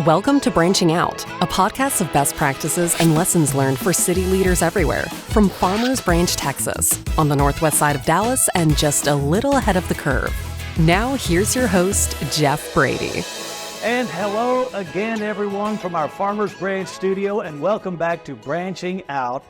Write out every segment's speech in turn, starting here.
Welcome to Branching Out, a podcast of best practices and lessons learned for city leaders everywhere, from Farmers Branch, Texas, on the northwest side of Dallas and just a little ahead of the curve. Now, here's your host, Jeff Brady. And hello again, everyone, from our Farmers Branch studio, and welcome back to Branching Out.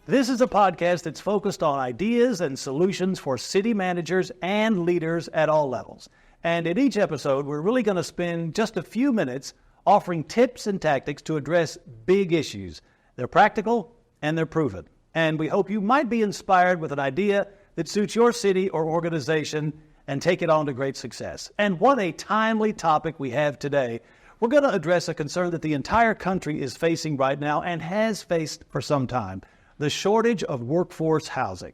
This is a podcast that's focused on ideas and solutions for city managers and leaders at all levels. And in each episode, we're really going to spend just a few minutes offering tips and tactics to address big issues. They're practical and they're proven. And we hope you might be inspired with an idea that suits your city or organization and take it on to great success. And what a timely topic we have today. We're going to address a concern that the entire country is facing right now and has faced for some time: the shortage of workforce housing.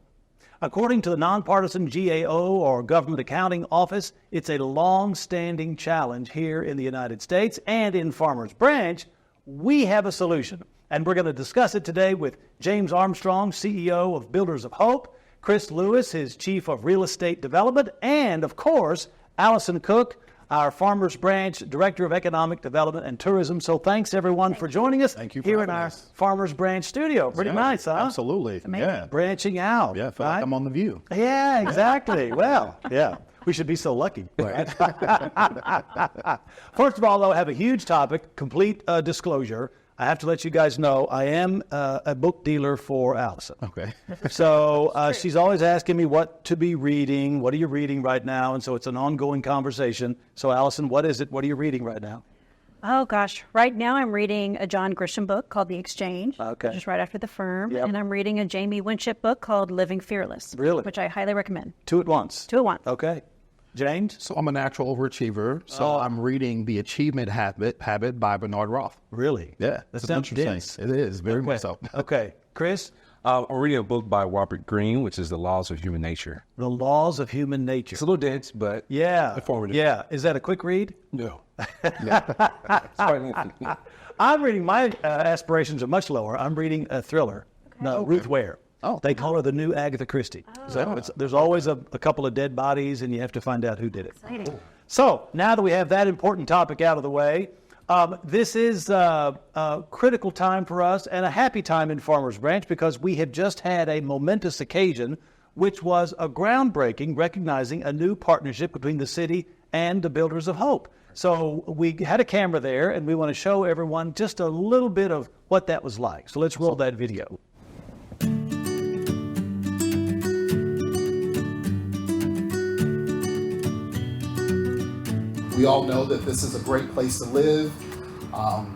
According to the nonpartisan GAO, or Government Accounting Office, it's a long-standing challenge here in the United States, and in Farmers Branch, we have a solution. And we're going to discuss it today with James Armstrong, CEO of Builders of Hope, Chris Lewis, his Chief of Real Estate Development, and, of course, Allison Cook, our Farmers Branch Director of Economic Development and Tourism. So thanks, everyone, for joining us here in our Farmers Branch studio. Pretty nice, huh? Absolutely. Yeah. Branching out. Yeah, I feel like I'm on The View. Yeah, exactly. Well, yeah. We should be so lucky. Right? First of all, though, I have a huge topic, complete disclosure. I have to let you guys know I am a book dealer for Allison. Okay. So she's always asking me what to be reading. What are you reading right now? And so it's an ongoing conversation. So Allison, what is it? What are you reading right now? Oh, gosh. Right now I'm reading a John Grisham book called The Exchange, which is right after The Firm. Yep. And I'm reading a Jamie Winship book called Living Fearless, which I highly recommend. Two at once? Two at once. Okay. James? So I'm a natural overachiever, so I'm reading The Achievement Habit by Bernard Roth. Really? Yeah. That's interesting. dense. It is, very much so. Okay. Chris? I'm reading a book by Robert Greene, which is The Laws of Human Nature. The Laws of Human Nature. It's a little dense, but informative. Yeah. Is that a quick read? No. It's quite lengthy. I'm reading, my aspirations are much lower. I'm reading a thriller, Ruth Ware. Oh. They call her the new Agatha Christie. So there's always a couple of dead bodies, and you have to find out who did it. Exciting. So now that we have that important topic out of the way, this is a critical time for us and a happy time in Farmers Branch, because we have just had a momentous occasion, which was a groundbreaking recognizing a new partnership between the city and the Builders of Hope. So we had a camera there, and we want to show everyone just a little bit of what that was like. So let's roll that video. We all know that this is a great place to live.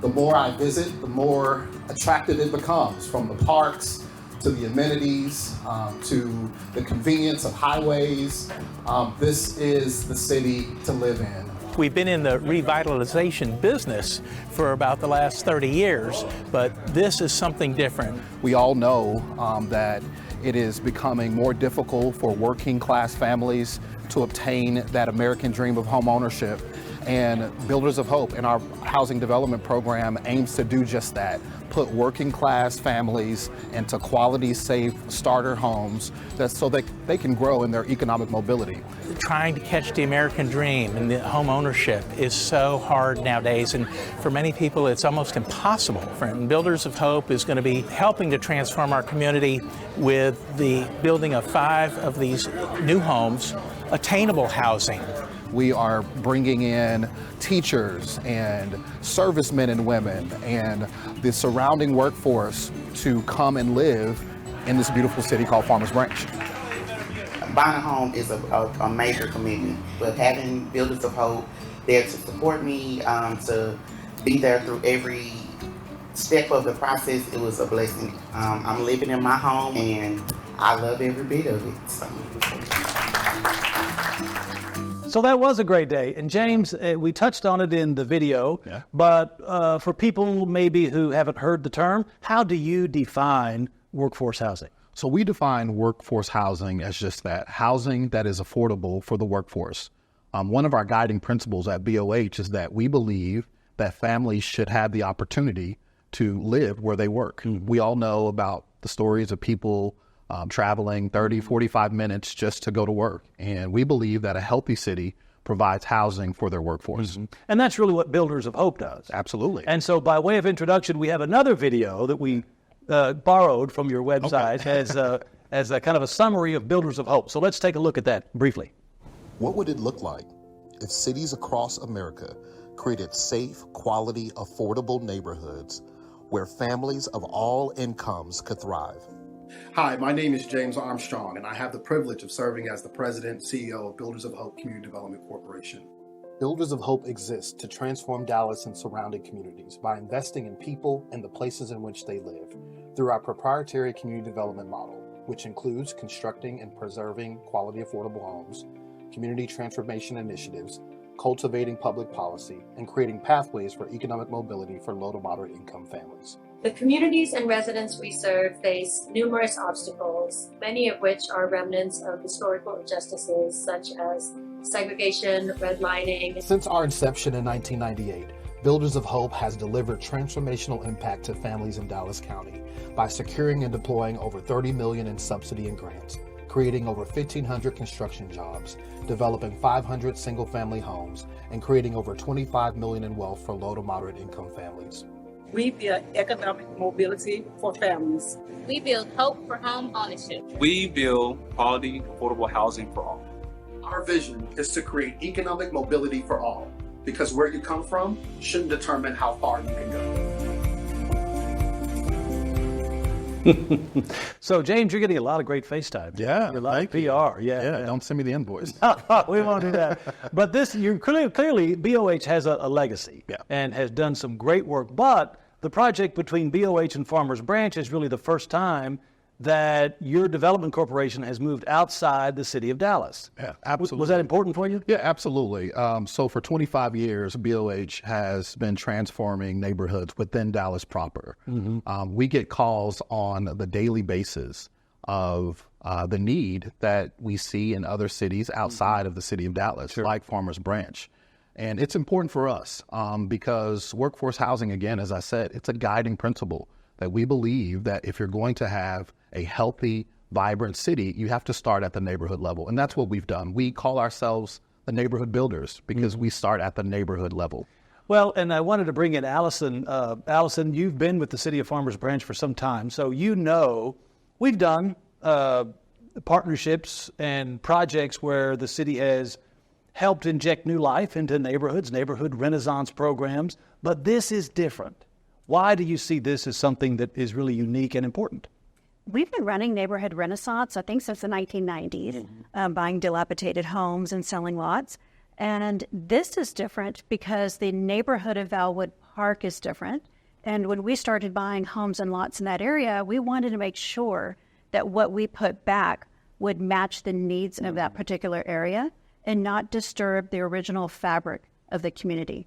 The more I visit, the more attractive it becomes, from the parks to the amenities to the convenience of highways. This is the city to live in. We've been in the revitalization business for about the last 30 years, but this is something different. We all know that it is becoming more difficult for working class families to obtain that American dream of home ownership. And Builders of Hope in our housing development program aims to do just that, put working class families into quality, safe starter homes so that they can grow in their economic mobility. Trying to catch the American dream and the home ownership is so hard nowadays, and for many people it's almost impossible. And Builders of Hope is going to be helping to transform our community with the building of 5 of these new homes, attainable housing. We are bringing in teachers and servicemen and women and the surrounding workforce to come and live in this beautiful city called Farmers Branch. Buying a home is a major commitment, but having Builders of Hope there to support me, to be there through every step of the process, it was a blessing. I'm living in my home and I love every bit of it. So that was a great day. And James, we touched on it in the video, but for people maybe who haven't heard the term, how do you define workforce housing? So we define workforce housing as just that, housing that is affordable for the workforce. One of our guiding principles at BOH is that we believe that families should have the opportunity to live where they work. We all know about the stories of people traveling 30, 45 minutes just to go to work. And we believe that a healthy city provides housing for their workforce. And that's really what Builders of Hope does. Absolutely. And so by way of introduction, we have another video that we borrowed from your website as a kind of a summary of Builders of Hope. So let's take a look at that briefly. What would it look like if cities across America created safe, quality, affordable neighborhoods where families of all incomes could thrive? Hi, my name is James Armstrong, and I have the privilege of serving as the President and CEO of Builders of Hope Community Development Corporation. Builders of Hope exists to transform Dallas and surrounding communities by investing in people and the places in which they live through our proprietary community development model, which includes constructing and preserving quality, affordable homes, community transformation initiatives, cultivating public policy, and creating pathways for economic mobility for low to moderate income families. The communities and residents we serve face numerous obstacles, many of which are remnants of historical injustices such as segregation, redlining. Since our inception in 1998, Builders of Hope has delivered transformational impact to families in Dallas County by securing and deploying over $30 million in subsidy and grants, creating over 1,500 construction jobs, developing 500 single-family homes, and creating over $25 million in wealth for low to moderate income families. We build economic mobility for families. We build hope for home ownership. We build quality, affordable housing for all. Our vision is to create economic mobility for all, because where you come from shouldn't determine how far you can go. So, James, you're getting a lot of great FaceTime. Yeah, a lot of PR. Yeah, don't send me the invoice. We won't do that. But this, you're clearly BOH has a legacy and has done some great work. But the project between BOH and Farmers Branch is really the first time that your development corporation has moved outside the city of Dallas. Yeah, absolutely. Was that important for you? Yeah, absolutely. So for 25 years, BOH has been transforming neighborhoods within Dallas proper. We get calls on the daily basis of the need that we see in other cities outside of the city of Dallas, like Farmers Branch. And it's important for us because workforce housing, again, as I said, it's a guiding principle that we believe that if you're going to have a healthy, vibrant city, you have to start at the neighborhood level. And that's what we've done. We call ourselves the neighborhood builders because we start at the neighborhood level. Well, and I wanted to bring in Allison. Allison, you've been with the city of Farmers Branch for some time, so you know we've done partnerships and projects where the city has helped inject new life into neighborhoods, neighborhood renaissance programs, but this is different. Why do you see this as something that is really unique and important? We've been running Neighborhood Renaissance, I think, since the 1990s, buying dilapidated homes and selling lots. And this is different because the neighborhood of Valwood Park is different. And when we started buying homes and lots in that area, we wanted to make sure that what we put back would match the needs of that particular area and not disturb the original fabric of the community.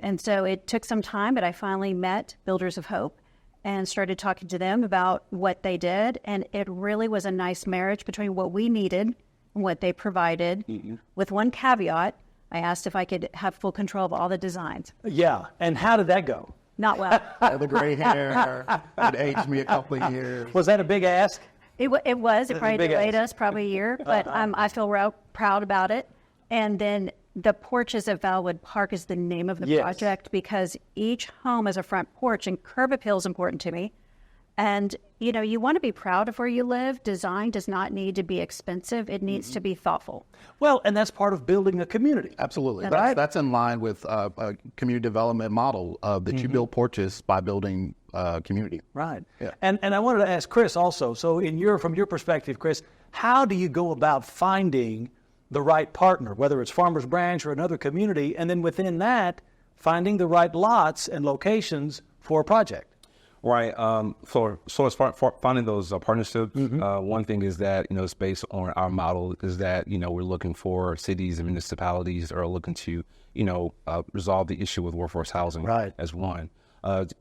And so it took some time, but I finally met Builders of Hope and started talking to them about what they did. And it really was a nice marriage between what we needed and what they provided. With one caveat, I asked if I could have full control of all the designs. Yeah, and how did that go? Not well. The gray hair, it aged me a couple of years. Was that a big ask? It was. It probably delayed us probably a year, but I feel proud about it. And then the Porches of Valwood Park is the name of the project because each home has a front porch, and curb appeal is important to me. And, you know, you want to be proud of where you live. Design does not need to be expensive. It needs to be thoughtful. Well, and that's part of building a community. Absolutely. That's in line with a community development model that you build porches by building community. Right. Yeah. And I wanted to ask Chris also, so from your perspective, Chris, how do you go about finding the right partner, whether it's Farmers Branch or another community, and then within that, finding the right lots and locations for a project? Right. So as far finding those partnerships, one thing is that, it's based on our model is that, we're looking for cities and municipalities that are looking to, resolve the issue with workforce housing as one.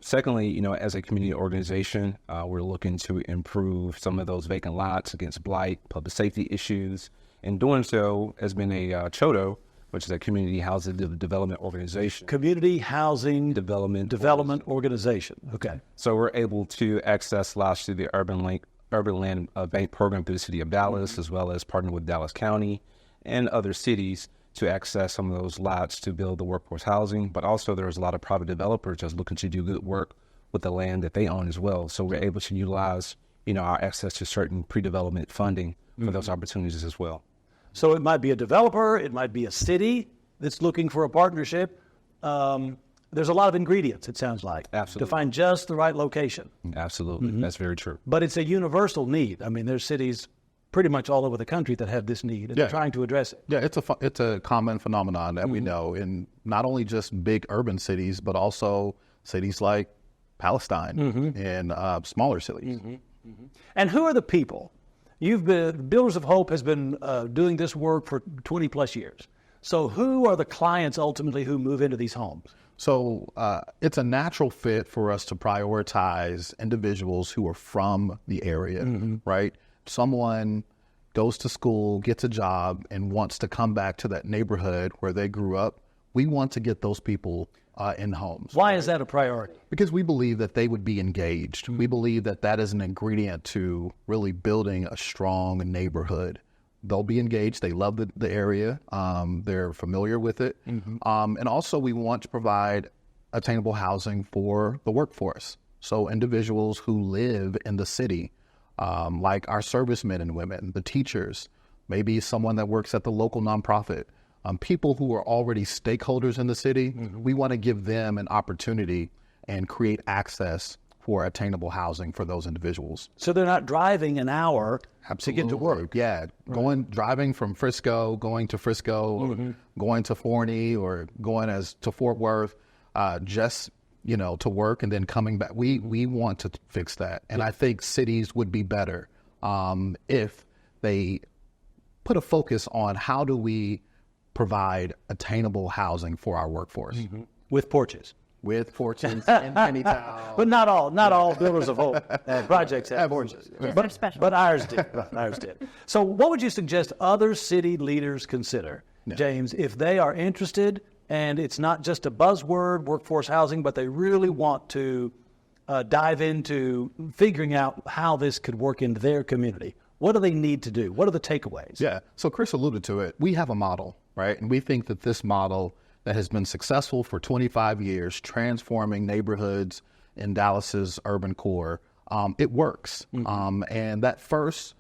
Secondly, as a community organization, we're looking to improve some of those vacant lots against blight, public safety issues. And doing so has been a CHODO, which is a Community Housing Development Organization. Community Housing Development Organization. Okay. So we're able to access lots through the Urban Land Bank program through the city of Dallas, as well as partner with Dallas County and other cities to access some of those lots to build the workforce housing, but also there's a lot of private developers just looking to do good work with the land that they own as well. So we're able to utilize, our access to certain pre-development funding for those opportunities as well. So it might be a developer, it might be a city that's looking for a partnership. There's a lot of ingredients, it sounds like, Absolutely. to find just the right location. Absolutely. That's very true. But it's a universal need. I mean, there's cities pretty much all over the country that have this need, and they're trying to address it. Yeah, it's a common phenomenon that we know in not only just big urban cities, but also cities like Palestine and smaller cities. And who are the people? Builders of Hope has been doing this work for 20 plus years. So who are the clients ultimately who move into these homes? So it's a natural fit for us to prioritize individuals who are from the area, right? Someone goes to school, gets a job, and wants to come back to that neighborhood where they grew up. We want to get those people in homes. Why is that a priority? Because we believe that they would be engaged. We believe that that is an ingredient to really building a strong neighborhood. They'll be engaged. They love the area. They're familiar with it. And also we want to provide attainable housing for the workforce. So individuals who live in the city, like our servicemen and women, the teachers, maybe someone that works at the local nonprofit, people who are already stakeholders in the city, we want to give them an opportunity and create access for attainable housing for those individuals. So they're not driving an hour to get to work. Yeah, driving from Frisco, going to Frisco, going to Forney, or going to Fort Worth, just to work and then coming back. We want to fix that, and I think cities would be better if they put a focus on how do we provide attainable housing for our workforce with porches. With porches in Pennytown. But not all Builders of Hope projects have porches. But ours did. Ours did. So what would you suggest other city leaders consider, James, if they are interested and it's not just a buzzword, workforce housing, but they really want to dive into figuring out how this could work in their community? What do they need to do? What are the takeaways? Yeah. So Chris alluded to it. We have a model, right? And we think that this model that has been successful for 25 years, transforming neighborhoods in Dallas's urban core, it works. And that first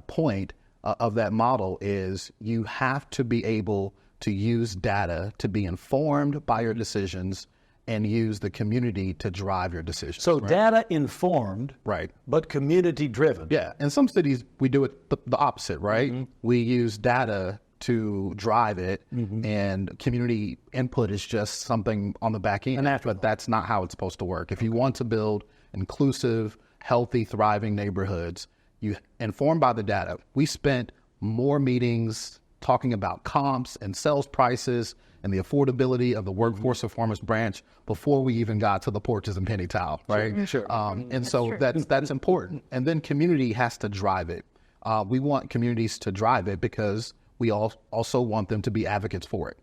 point of that model is you have to be able to use data to be informed by your decisions and use the community to drive your decisions. So data informed, right? But community driven. Yeah. In some cities, we do it the opposite, right? We use data to drive it, and community input is just something on the back end. But that's not how it's supposed to work. If you want to build inclusive, healthy, thriving neighborhoods, you informed by the data. We spent more meetings talking about comps and sales prices and the affordability of the workforce of Farmers Branch before we even got to the porches in Pennytown, right? Sure. And so that's important. And then community has to drive it. We want communities to drive it because we also want them to be advocates for it.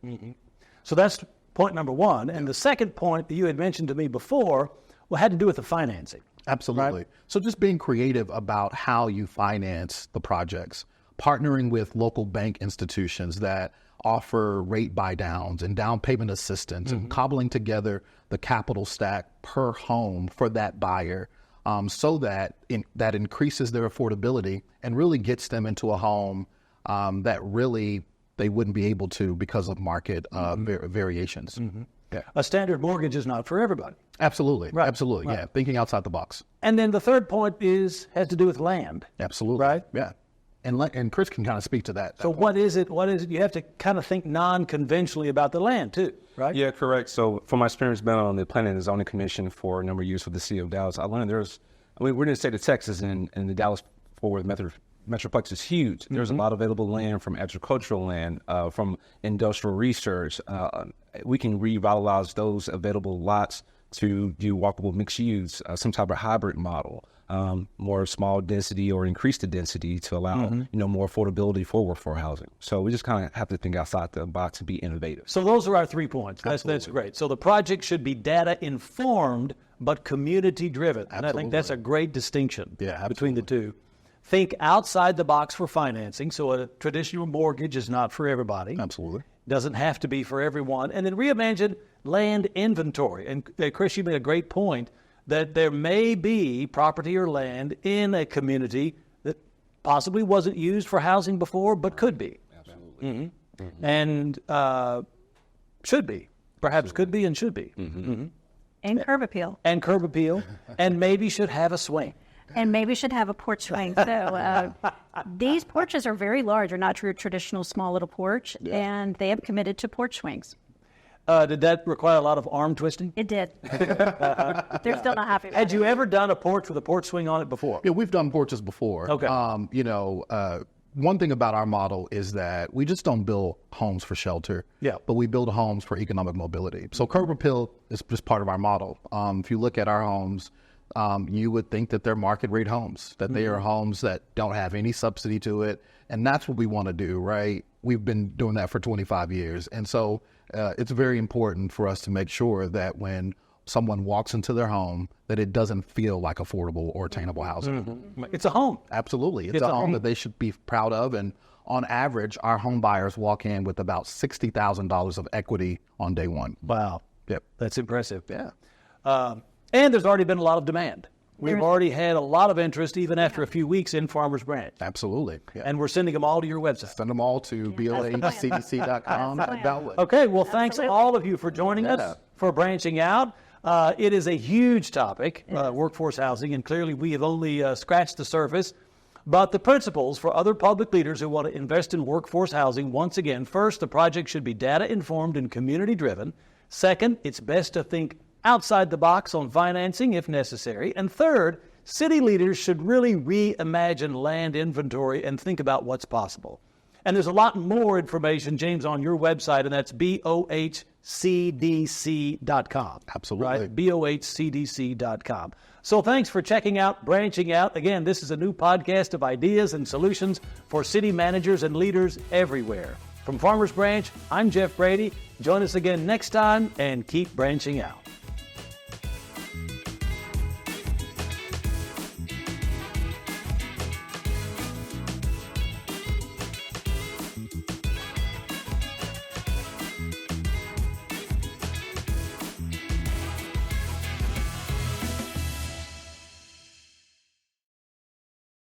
So that's point number one. And the second point that you had mentioned to me before had to do with the financing. Absolutely. Right? So just being creative about how you finance the projects, partnering with local bank institutions that offer rate buy downs and down payment assistance, and cobbling together the capital stack per home for that buyer, so that that increases their affordability and really gets them into a home that really they wouldn't be able to because of market variations. Yeah. A standard mortgage is not for everybody. Absolutely. Right. Absolutely. Right. Yeah. Thinking outside the box. And then the third point has to do with land. Absolutely. Right? Yeah. And Chris can kind of speak to that. So what is it? You have to kind of think non-conventionally about the land too, right? Yeah, correct. So from my experience being on the Planning and Zoning Commission for a number of years for the city of Dallas, I learned we're in the state of Texas, and the Dallas-Fort Worth Metroplex is huge. There's a lot of available land, from agricultural land, from industrial research. We can revitalize those available lots to do walkable mixed use, some type of hybrid model, more small density or increase the density to allow more affordability for workforce housing. So we just kind of have to think outside the box and be innovative. So those are our 3 points. That's great. So the project should be data informed but community driven. And I think that's a great distinction between the two. Think outside the box for financing. So a traditional mortgage is not for everybody. Absolutely. Doesn't have to be for everyone. And then reimagine land inventory. And Chris, you made a great point that there may be property or land in a community that possibly wasn't used for housing before, but could be. Absolutely. Mm-hmm. Mm-hmm. And should be. Perhaps could be and should be. Mm-hmm. Mm-hmm. And curb appeal. And curb appeal. And maybe should have a swing. And maybe should have a porch swing. So these porches are very large. They're not your traditional small little porch. Yeah. And they have committed to porch swings. Did that require a lot of arm twisting? It did. They're still not happy. Had you ever done a porch with a porch swing on it before? Yeah, we've done porches before. Okay. One thing about our model is that we just don't build homes for shelter, but we build homes for economic mobility. So curb appeal is just part of our model. If you look at our homes, you would think that they're market rate homes, that they are homes that don't have any subsidy to it. And that's what we want to do, right? We've been doing that for 25 years. And so it's very important for us to make sure that when someone walks into their home, that it doesn't feel like affordable or attainable housing. Mm-hmm. It's a home. Absolutely. It's a home that they should be proud of. And on average, our home buyers walk in with about $60,000 of equity on day one. Wow. Yep. That's impressive. Yeah. And there's already been a lot of demand. We've already had a lot of interest, even after a few weeks in Farmers Branch. Absolutely. Yeah. And we're sending them all to your website. Send them all to boacdc.com. Okay, well, thanks all of you for joining us for Branching Out. It is a huge topic, workforce housing, and clearly we have only scratched the surface. But the principles for other public leaders who want to invest in workforce housing, once again, first, the project should be data-informed and community-driven. Second, it's best to think outside the box on financing if necessary. And third, city leaders should really reimagine land inventory and think about what's possible. And there's a lot more information, James, on your website, and that's bohcdc.com. Absolutely. Right? bohcdc.com. So thanks for checking out Branching Out. Again, this is a new podcast of ideas and solutions for city managers and leaders everywhere. From Farmers Branch, I'm Jeff Brady. Join us again next time and keep branching out.